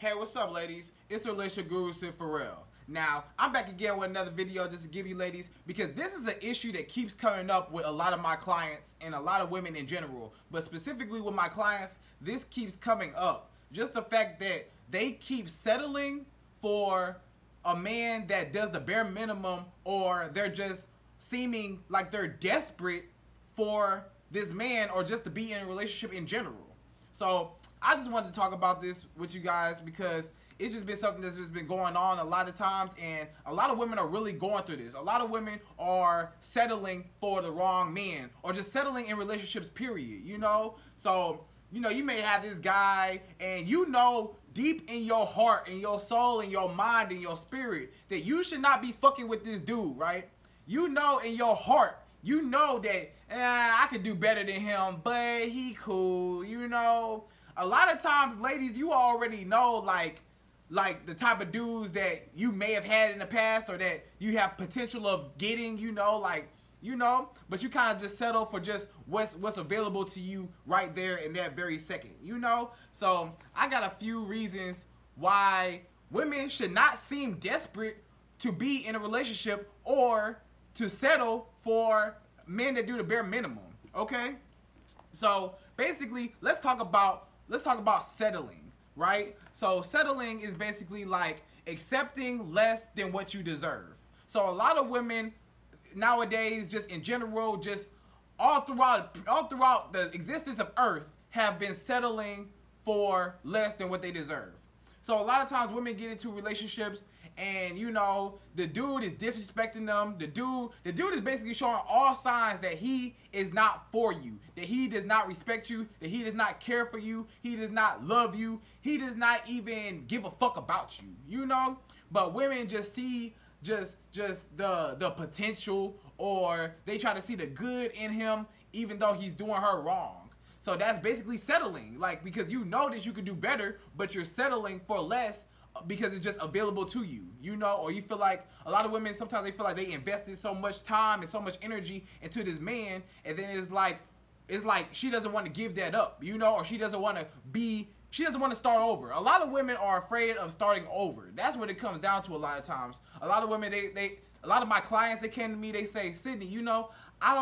Hey, what's up, ladies? It's the relationship guru, Sid Pharrell. Now, I'm back again with another video just to give you ladies, because this is an issue that keeps coming up with a lot of my clients and a lot of women in general. But specifically with my clients, this keeps coming up. Just the fact that they keep settling for a man that does the bare minimum, or they're just seeming like they're desperate for this man or just to be in a relationship in general. So I just wanted to talk about this with you guys because it's just been something that's just been going on a lot of times, and a lot of women are really going through this. A lot of women are settling for the wrong man, or just settling in relationships, period, you know? So, you know, you may have this guy, and you know deep in your heart, in your soul, in your mind, in your spirit, that you should not be fucking with this dude, right? You know in your heart, you know that I could do better than him, but he cool, you know? A lot of times, ladies, you already know, like the type of dudes that you may have had in the past, or that you have potential of getting, you know, but you kind of just settle for just what's available to you right there in that very second, you know? So I got a few reasons why women should not seem desperate to be in a relationship or to settle for men that do the bare minimum, okay? So basically, let's talk about settling, right? So settling is basically like accepting less than what you deserve. So a lot of women nowadays, just in general, just all throughout the existence of Earth, have been settling for less than what they deserve. So a lot of times women get into relationships, and you know, the dude is disrespecting them. The dude is basically showing all signs that he is not for you, that he does not respect you, that he does not care for you, he does not love you, he does not even give a fuck about you, you know? But women just see just the potential, or they try to see the good in him even though he's doing her wrong. So that's basically settling, like, because you know that you could do better, but you're settling for less because it's just available to you, you know? Or you feel like, a lot of women, sometimes they feel like they invested so much time and so much energy into this man, and then it's like she doesn't want to give that up, you know? Or she doesn't want to start over. A lot of women are afraid of starting over. That's what it comes down to a lot of times. A lot of women, a lot of my clients, they came to me, they say, Sydney, you know, I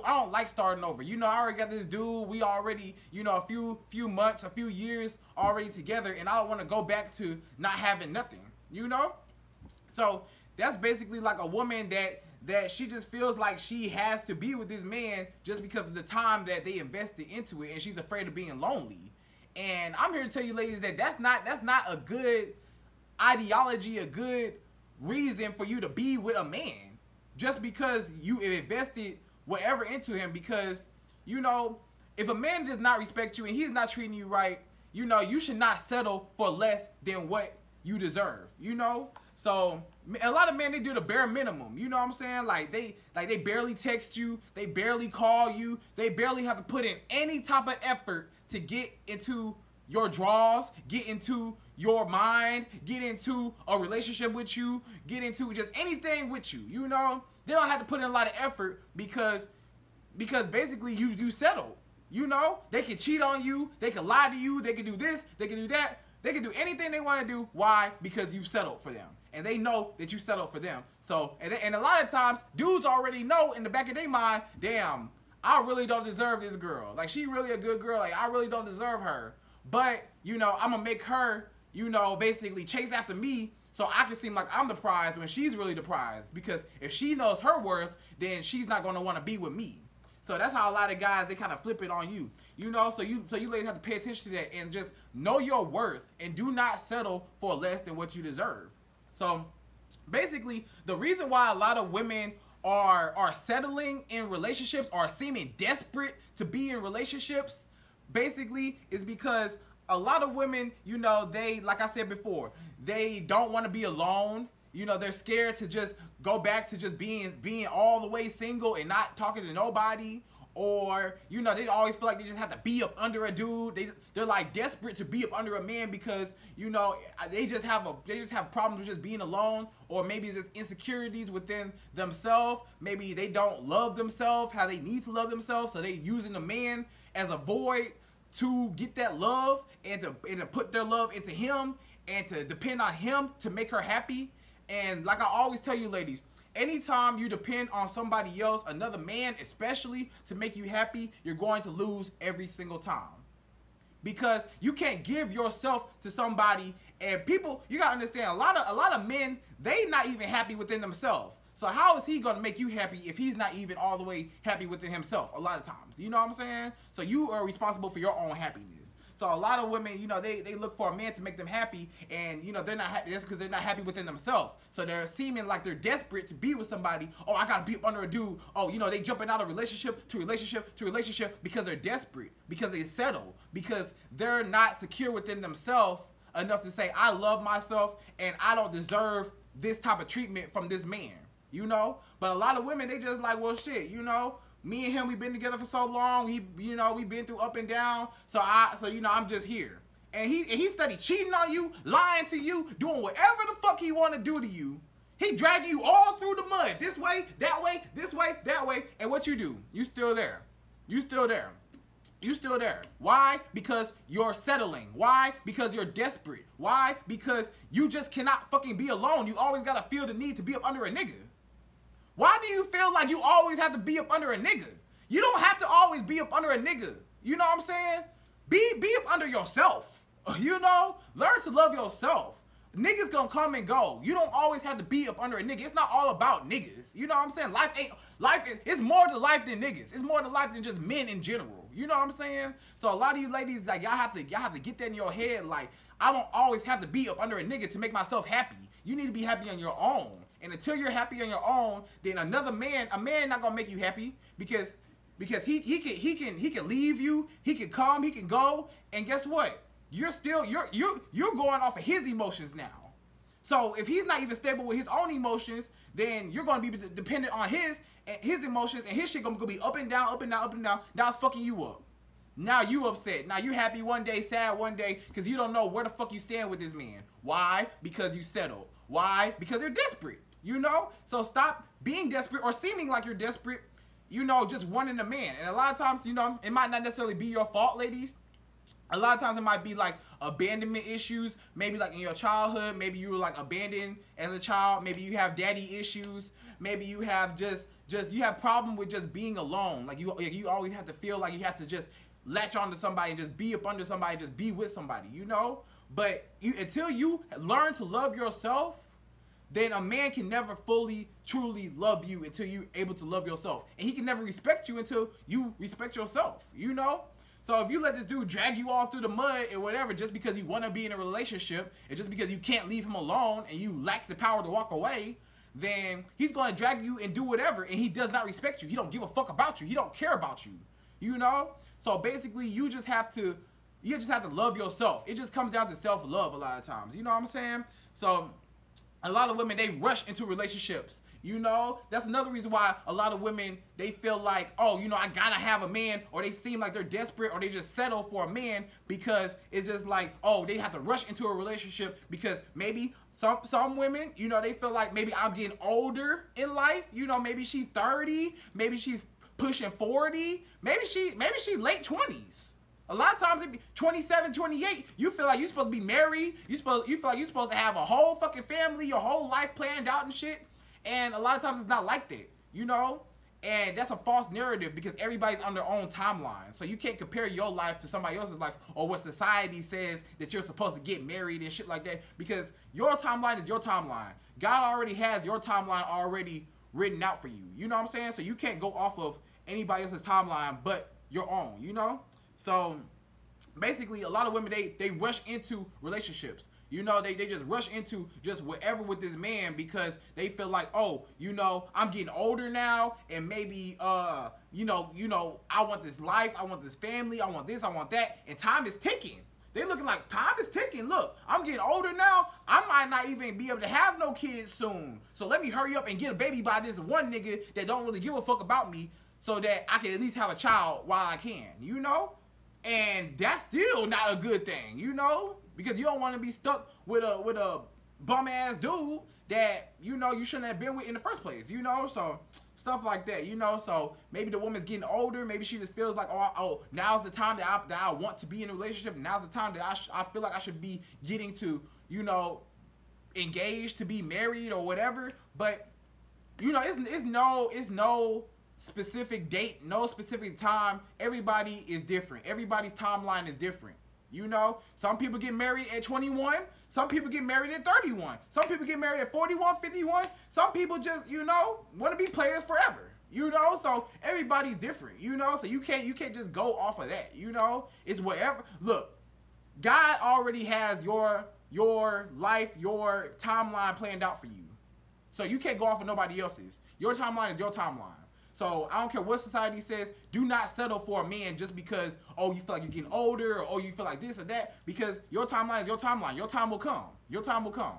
don't like starting over. You know, I already got this dude. We already, you know, a few months, a few years already together, and I don't want to go back to not having nothing, you know? So that's basically like a woman that she just feels like she has to be with this man just because of the time that they invested into it, and she's afraid of being lonely. And I'm here to tell you, ladies, that that's not a good ideology, a good reason for you to be with a man just because you invested whatever into him. Because, you know, if a man does not respect you and he's not treating you right, you know, you should not settle for less than what you deserve, you know? So a lot of men, they do the bare minimum, you know what I'm saying? Like they barely text you, they barely call you, they barely have to put in any type of effort to get into your draws, get into your mind, get into a relationship with you, get into just anything with you, you know? They don't have to put in a lot of effort because basically you settle, you know? They can cheat on you, they can lie to you, they can do this, they can do that, they can do anything they want to do. Why? Because you settled for them, and they know that you settled for them. So, and a lot of times, dudes already know in the back of their mind, damn, I really don't deserve this girl. Like, she really a good girl. Like, I really don't deserve her. But, you know, I'm going to make her, you know, basically chase after me so I can seem like I'm the prize when she's really the prize. Because if she knows her worth, then she's not going to want to be with me. So that's how a lot of guys, they kind of flip it on you. You know, so you ladies have to pay attention to that and just know your worth and do not settle for less than what you deserve. So basically, the reason why a lot of women are settling in relationships or seeming desperate to be in relationships basically is because a lot of women, you know, they, like I said before, they don't want to be alone. You know, they're scared to just go back to just being all the way single and not talking to nobody. Or, you know, they always feel like they just have to be up under a dude. They're like desperate to be up under a man because, you know, they just have problems with just being alone. Or maybe it's just insecurities within themselves. Maybe they don't love themselves how they need to love themselves, so they using a man as a void to get that love and to put their love into him and to depend on him to make her happy. And like I always tell you ladies, anytime you depend on somebody else, another man especially, to make you happy, you're going to lose every single time. Because you can't give yourself to somebody, and people, you gotta understand, a lot of men, they not even happy within themselves. So how is he gonna make you happy if he's not even all the way happy within himself a lot of times? You know what I'm saying? So you are responsible for your own happiness. So a lot of women, you know, they look for a man to make them happy, and you know, they're not happy. That's because they're not happy within themselves. So they're seeming like they're desperate to be with somebody. Oh, I gotta be up under a dude. Oh, you know, they jumping out of relationship to relationship to relationship because they're desperate, because they settle, because they're not secure within themselves enough to say, I love myself and I don't deserve this type of treatment from this man. You know? But a lot of women, they just like, well, shit, you know, me and him, we've been together for so long. We've been through up and down. So you know, I'm just here. And he started cheating on you, lying to you, doing whatever the fuck he want to do to you. He dragging you all through the mud. This way, that way, this way, that way. And what you do? You still there. You still there. You still there. Why? Because you're settling. Why? Because you're desperate. Why? Because you just cannot fucking be alone. You always gotta feel the need to be up under a nigga. Why do you feel like you always have to be up under a nigga? You don't have to always be up under a nigga. You know what I'm saying? Be up under yourself. You know? Learn to love yourself. Niggas gonna come and go. You don't always have to be up under a nigga. It's not all about niggas. You know what I'm saying? It's more to life than niggas. It's more to life than just men in general. You know what I'm saying? So a lot of you ladies, like, y'all have to get that in your head. Like, I don't always have to be up under a nigga to make myself happy. You need to be happy on your own. And until you're happy on your own, then a man not gonna make you happy because he can leave you, he can come, he can go, and guess what? You're going off of his emotions now. So if he's not even stable with his own emotions, then you're gonna be dependent on his emotions, and his shit gonna be up and down, up and down, up and down. Now it's fucking you up. Now you upset. Now you happy one day, sad one day, because you don't know where the fuck you stand with this man. Why? Because you settled. Why? Because you're desperate. You know? So stop being desperate or seeming like you're desperate, you know, just wanting a man. And a lot of times, you know, it might not necessarily be your fault, ladies. A lot of times it might be like abandonment issues, maybe like in your childhood, maybe you were like abandoned as a child, maybe you have daddy issues, maybe you have just you have problem with just being alone. Like you always have to feel like you have to just latch on to somebody and just be up under somebody, just be with somebody, you know? But until you learn to love yourself, then a man can never fully, truly love you until you're able to love yourself. And he can never respect you until you respect yourself, you know? So if you let this dude drag you all through the mud and whatever just because you want to be in a relationship and just because you can't leave him alone and you lack the power to walk away, then he's going to drag you and do whatever, and he does not respect you. He don't give a fuck about you. He don't care about you, you know? So basically you just have to love yourself. It just comes down to self-love a lot of times, you know what I'm saying? So a lot of women, they rush into relationships, you know? That's another reason why a lot of women, they feel like, oh, you know, I gotta have a man, or they seem like they're desperate, or they just settle for a man because it's just like, oh, they have to rush into a relationship because maybe some women, you know, they feel like maybe I'm getting older in life, you know, maybe she's 30, maybe she's pushing 40, maybe she's late 20s. A lot of times it be 27, 28, you feel like you're supposed to be married, you feel like you're supposed to have a whole fucking family, your whole life planned out and shit. And a lot of times it's not like that, you know? And that's a false narrative because everybody's on their own timeline. So you can't compare your life to somebody else's life or what society says that you're supposed to get married and shit like that, because your timeline is your timeline. God already has your timeline already written out for you. You know what I'm saying? So you can't go off of anybody else's timeline but your own, you know? So basically a lot of women, they rush into relationships. You know, they just rush into just whatever with this man because they feel like, oh, you know, I'm getting older now and maybe, you know, I want this life, I want this family, I want this, I want that, and time is ticking. They looking like time is ticking. Look, I'm getting older now. I might not even be able to have no kids soon. So let me hurry up and get a baby by this one nigga that don't really give a fuck about me so that I can at least have a child while I can, you know? And that's still not a good thing, you know? Because you don't want to be stuck with a bum ass dude that, you know, you shouldn't have been with in the first place, you know? So stuff like that, you know? So maybe the woman's getting older. Maybe she just feels like, oh, now's the time that I want to be in a relationship. Now's the time that I feel like I should be getting to, you know, engaged to be married or whatever. But, you know, it's no specific date, no specific time. Everybody is different. Everybody's timeline is different. You know, some people get married at 21. Some people get married at 31. Some people get married at 41, 51. Some people just, you know, want to be players forever. You know, so everybody's different. You know, so you can't just go off of that. You know, it's whatever. Look, God already has your life, your timeline planned out for you. So you can't go off of nobody else's. Your timeline is your timeline. So I don't care what society says, do not settle for a man just because, oh, you feel like you're getting older, or oh, you feel like this or that, because your timeline is your timeline. Your time will come. Your time will come.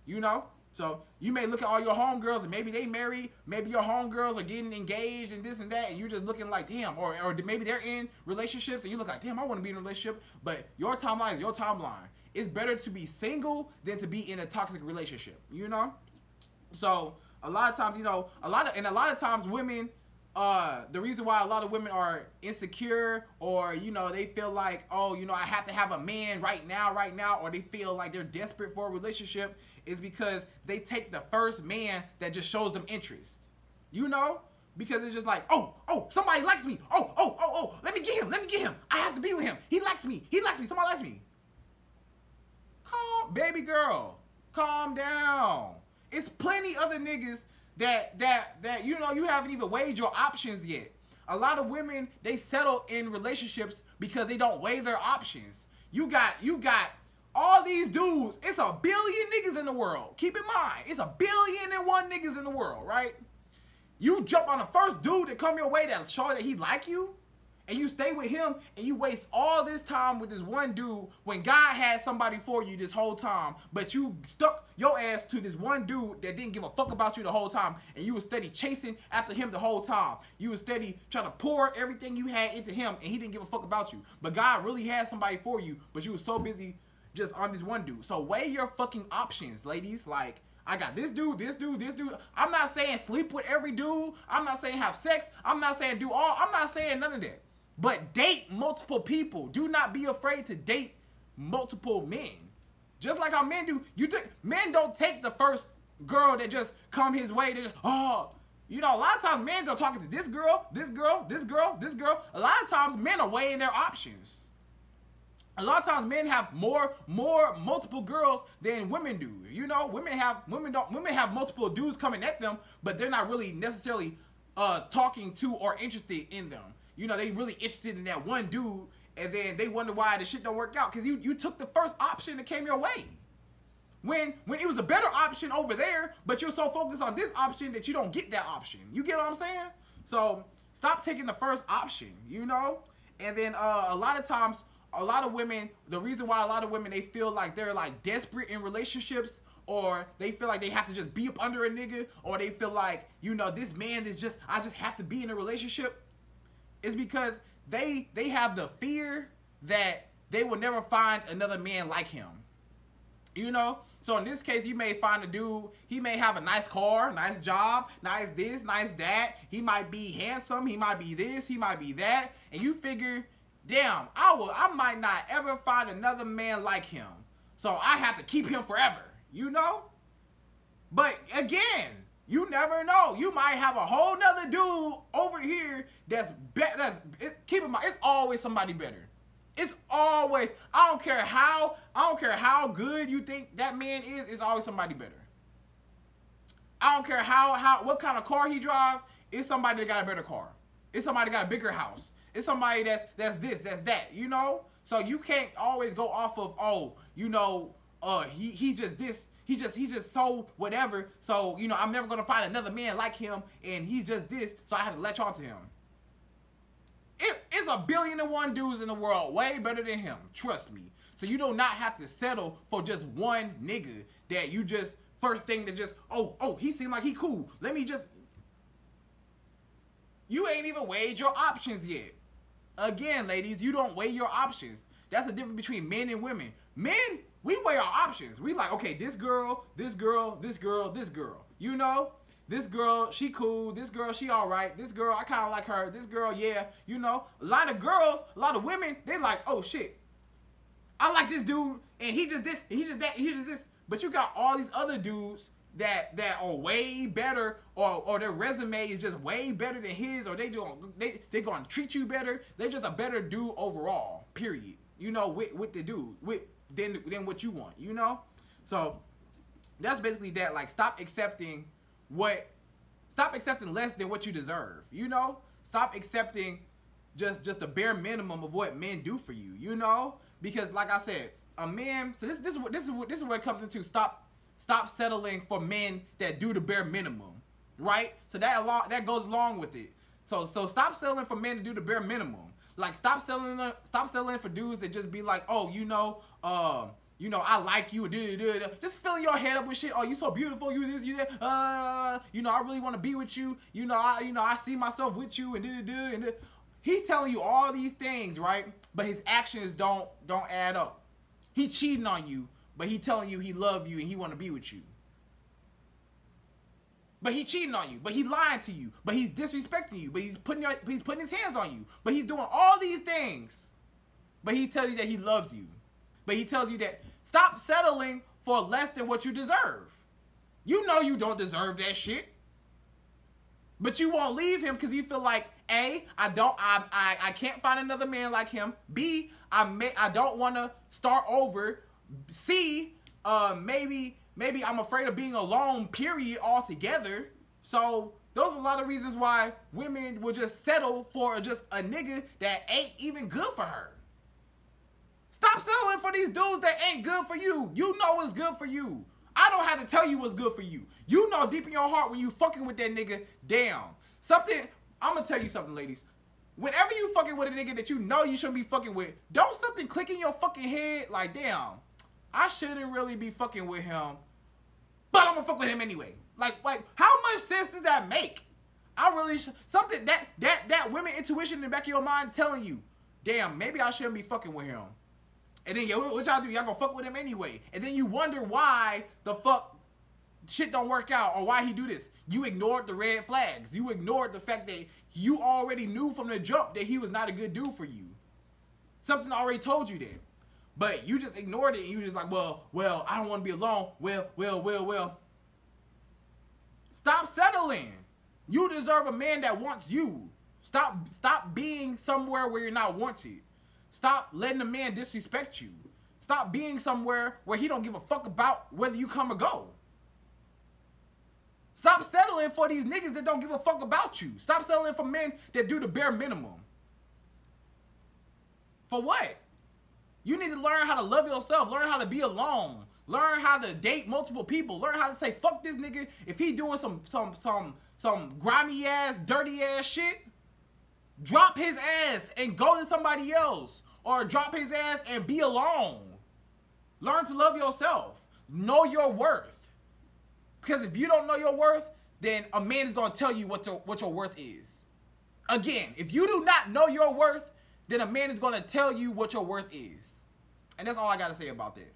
You know? So you may look at all your homegirls and maybe they married, maybe your homegirls are getting engaged and this and that, and you're just looking like, damn, or maybe they're in relationships and you look like, damn, I want to be in a relationship, but your timeline is your timeline. It's better to be single than to be in a toxic relationship, you know? So a lot of times, you know, a lot of times women, the reason why a lot of women are insecure, or, you know, they feel like, oh, you know, I have to have a man right now, or they feel like they're desperate for a relationship, is because they take the first man that just shows them interest, you know? Because it's just like, oh, somebody likes me. Oh, let me get him. I have to be with him. He likes me. Somebody likes me. Baby girl, calm down. It's plenty other niggas that you know, you haven't even weighed your options yet. A lot of women, they settle in relationships because they don't weigh their options. You got all these dudes. It's 1 billion niggas in the world. Keep in mind, it's 1,000,000,001 niggas in the world, right? You jump on the first dude that come your way that show that he like you, and you stay with him, and you waste all this time with this one dude when God had somebody for you this whole time, but you stuck your ass to this one dude that didn't give a fuck about you the whole time, and you was steady chasing after him the whole time. You was steady trying to pour everything you had into him, and he didn't give a fuck about you. But God really had somebody for you, but you was so busy just on this one dude. So weigh your fucking options, ladies. Like, I got this dude, this dude, this dude. I'm not saying sleep with every dude. I'm not saying have sex. I'm not saying do all. I'm not saying none of that. But date multiple people. Do not be afraid to date multiple men. Just like how men do. Men don't take the first girl that just come his way. They just, oh, you know, a lot of times men are talking to this girl, this girl, this girl, this girl. A lot of times men are weighing their options. A lot of times men have more multiple girls than women do. You know, women have multiple dudes coming at them, but they're not really necessarily talking to or interested in them. You know, they really interested in that one dude, and then they wonder why the shit don't work out, because you took the first option that came your way. When it was a better option over there, but you're so focused on this option that you don't get that option. You get what I'm saying? So stop taking the first option, you know? And then a lot of times, a lot of women, the reason why a lot of women, they feel like they're like desperate in relationships, or they feel like they have to just be up under a nigga, or they feel like, you know, this man is just, I just have to be in a relationship, is because they have the fear that they will never find another man like him. You know? So in this case, you may find a dude, he may have a nice car, nice job, nice this, nice that. He might be handsome, he might be this, he might be that. And you figure, damn, I might not ever find another man like him. So I have to keep him forever, you know? But again, you never know. You might have a whole nother dude over here keep in mind, it's always somebody better. It's always, I don't care how good you think that man is, it's always somebody better. I don't care what kind of car he drives, it's somebody that got a better car. It's somebody that got a bigger house. It's somebody that's this, that's that, you know? So you can't always go off of, oh, you know, he just this, he just so whatever, so, you know, I'm never gonna find another man like him, and he's just this, so I have to latch on to him. It's 1,000,001 dudes in the world way better than him, trust me. So you do not have to settle for just one nigga that you just, first thing that just, oh, he seemed like he cool, let me just, you ain't even weighed your options yet. Again, ladies, you don't weigh your options. That's the difference between men and women. Men we weigh our options. We like, okay, this girl, this girl, this girl, this girl. You know, this girl, she cool. This girl, she all right. This girl, I kind of like her. This girl, yeah. You know, a lot of girls, a lot of women, they like, oh shit, I like this dude, and he just this, he just that, he just this. But you got all these other dudes that are way better, or their resume is just way better than his, or they gonna treat you better. They're just a better dude overall. Period. You know, with the dude, than what you want. You know, so that's basically that. Like, stop accepting less than what you deserve. You know, stop accepting just the bare minimum of what men do for you. You know, because like I said, a man. So this is where it comes into stop settling for men that do the bare minimum, right? So that goes along with it. So stop settling for men to do the bare minimum. Like, stop settling for dudes that just be like, oh, you know, I like you, just filling your head up with shit. Oh, you so beautiful, you this, you that. You know, I really want to be with you. You know, I see myself with you, and he telling you all these things, right? But his actions don't add up. He cheating on you, but he telling you he love you and he want to be with you. But he cheating on you, but he lying to you, but he's disrespecting you, but he's putting his hands on you, but he's doing all these things. But he tells you that he loves you. But he tells you that stop settling for less than what you deserve. You know you don't deserve that shit. But you won't leave him because you feel like, A, I can't find another man like him. B, I don't want to start over. C, maybe I'm afraid of being alone, period, altogether. So those are a lot of reasons why women will just settle for just a nigga that ain't even good for her. Stop settling for these dudes that ain't good for you. You know what's good for you. I don't have to tell you what's good for you. You know deep in your heart when you fucking with that nigga, damn. I'm gonna tell you something, ladies. Whenever you fucking with a nigga that you know you shouldn't be fucking with, don't something click in your fucking head like, damn, I shouldn't really be fucking with him, but I'm gonna fuck with him anyway. Like how much sense does that make? I really something that women intuition in the back of your mind telling you, damn, maybe I shouldn't be fucking with him. And then what y'all do? Y'all gonna fuck with him anyway. And then you wonder why the fuck shit don't work out or why he do this. You ignored the red flags. You ignored the fact that you already knew from the jump that he was not a good dude for you. Something already told you that. But you just ignored it and you were just like, well, I don't want to be alone. Well. Stop settling. You deserve a man that wants you. Stop being somewhere where you're not wanted. Stop letting a man disrespect you. Stop being somewhere where he don't give a fuck about whether you come or go. Stop settling for these niggas that don't give a fuck about you. Stop settling for men that do the bare minimum. For what? You need to learn how to love yourself. Learn how to be alone. Learn how to date multiple people. Learn how to say, fuck this nigga. If he doing some grimy ass, dirty ass shit, drop his ass and go to somebody else. Or drop his ass and be alone. Learn to love yourself. Know your worth. Because if you don't know your worth, then a man is going to tell you what your worth is. Again, if you do not know your worth, then a man is going to tell you what your worth is. And that's all I got to say about that.